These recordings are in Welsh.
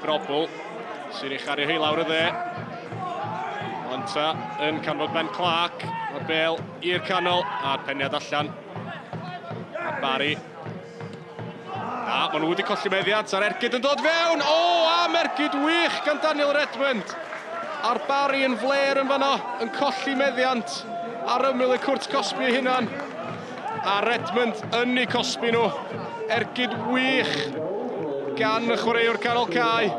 Brobl sy'n ei chario hi lawr y dde. Lanta yn canfod Ben Clark. O'r bel i'r canol a'r peniad allan. A Barri. A maen nhw wedi colli meddiant a'r ergyd yn dod fewn. O, am ergyd wych gan Daniel Redmond. A'r Barri yn fler yn fanno, yn colli meddiant ar ymyl y cwrt cosbi eu hunan. A Redmond yn eu cosbi nhw. Ergyd wych gan y chwaraewr canol cae.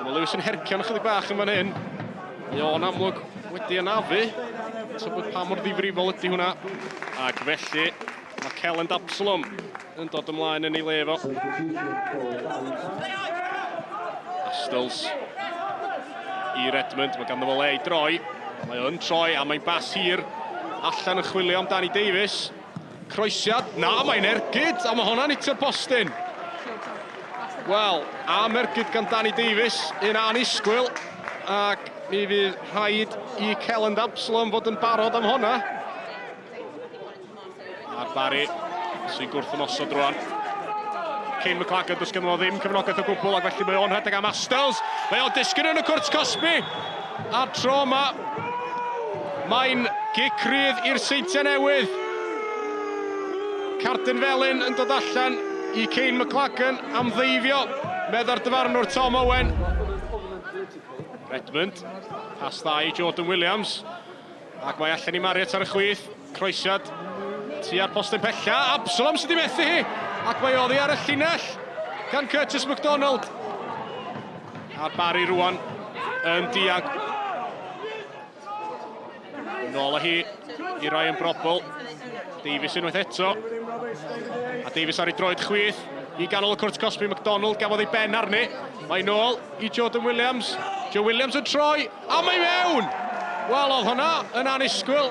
Mae Lewis yn hercian ychydig bach yn fan hyn. Mae o'n amlwg wedi anafu. Tybed pa mor ddifrifol ydy hwnna. Ac felly, mae Celyn Absalom yn dod ymlaen yn ei le fo. Astles i Redmond, mae ganddo fo le i droi. Mae o'n troi a mae'n bas hir allan yn chwilio am Danny Davies. Croesiad, na, mae'n ergyd, a mae hwnna'n hitio'r postyn. Wel, am ergyd gan Danny Davies, un anisgwyl, ac mi fydd rhaid i Celyn Absalom fod yn barod am hwnna. A'r Barri sy'n gwrthymosod rwan. Kane McLagan, does ganddo fo ddim cefnogaeth o gwbl, ac felly mae o'n rhedeg am Astles. Mae o'n disgyn yn y cwrt cosbi. A'r tro yma, mae'n gic rydd i'r Seintiau Newydd. Cardyn felyn yn dod allan i Kane McLagan am ddeifio. Medda'r dyfarnwr Tom Owen. Redmond, pas dda i Jordan Williams. Ac mae allan i Marriott ar y chwith. Croesiad tua'r postyn pella. Absalom sydd wedi methu hi. Ac mae oddi ar y llinell gan Curtis MacDonald. A'r Barri rwan yn diag. Nôl â hi i Ryan Brobl. Davies unwaith eto. A Davies ar ei droed chwith i ganol y cwrt cosbi. MacDonald gafodd ei ben arni. Mae nôl i Jordan Williams. Joe Williams yn troi, a mae mewn! Wel, oedd hwnna yn anisgwyl.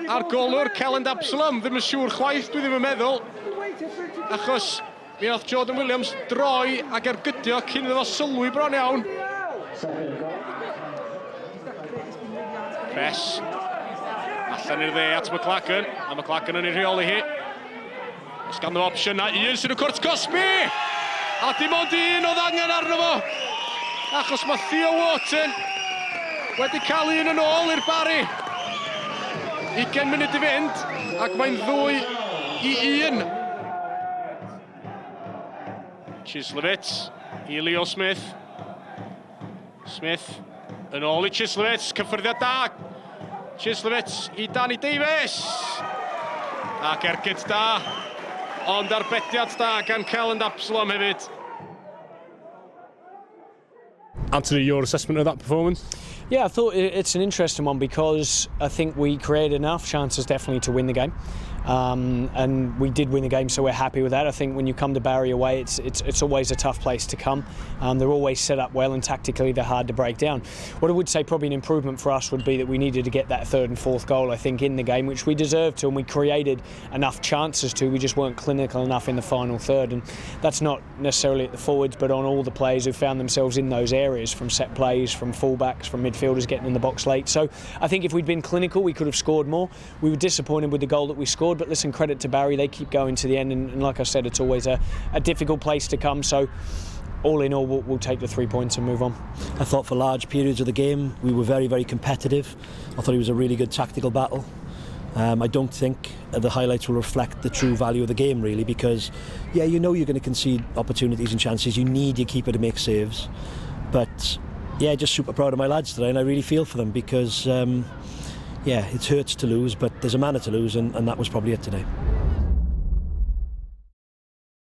A'r golwr Celyn Absalom ddim yn siŵr chwaith, dwi ddim yn meddwl. Achos mi oedd Jordan Williams droi ac ergydio cyn iddo fo sylwi bron iawn. Pres. Allan i'r dde at McLagan, a McLagan yn ei rheoli hi. Os ganddo opsiynau, un sy'n y cwrt cosbi! A dim ond un oedd angen arno fo! Achos mae Theo Wharton wedi cael un yn ôl i'r Barri. 20 munud i fynd, ac mae'n 2 i 1. Chislewicz i Leo Smith. Smith yn ôl i Chislewicz, cyffyrddiad da. Chislewicz i Danny Davies. Ac ergyd da, ond arbediad da gan Celyn Absalom hefyd. Anthony, your assessment of that performance? Yeah, I thought it's an interesting one because I think we created enough chances definitely to win the game. And we did win the game, so we're happy with that. I think when you come to Barri away, it's always a tough place to come. They're always set up well, and tactically they're hard to break down. What I would say probably an improvement for us would be that we needed to get that third and fourth goal, I think, in the game, which we deserved to, and we created enough chances to. We just weren't clinical enough in the final third, and that's not necessarily at the forwards, but on all the players who found themselves in those areas, from set plays, from fullbacks, from midfielders getting in the box late. So I think if we'd been clinical, we could have scored more. We were disappointed with the goal that we scored, but listen, credit to Barri, they keep going to the end, and like I said, it's always a difficult place to come, so all in all, we'll take the 3 points and move on. I thought for large periods of the game we were very, very competitive. I thought it was a really good tactical battle. I don't think the highlights will reflect the true value of the game, really, because yeah, you know you're going to concede opportunities and chances. You need your keeper to make saves, but yeah, just super proud of my lads today, and I really feel for them because yeah, it hurts to lose, but there's a manner to lose, and that was probably it today.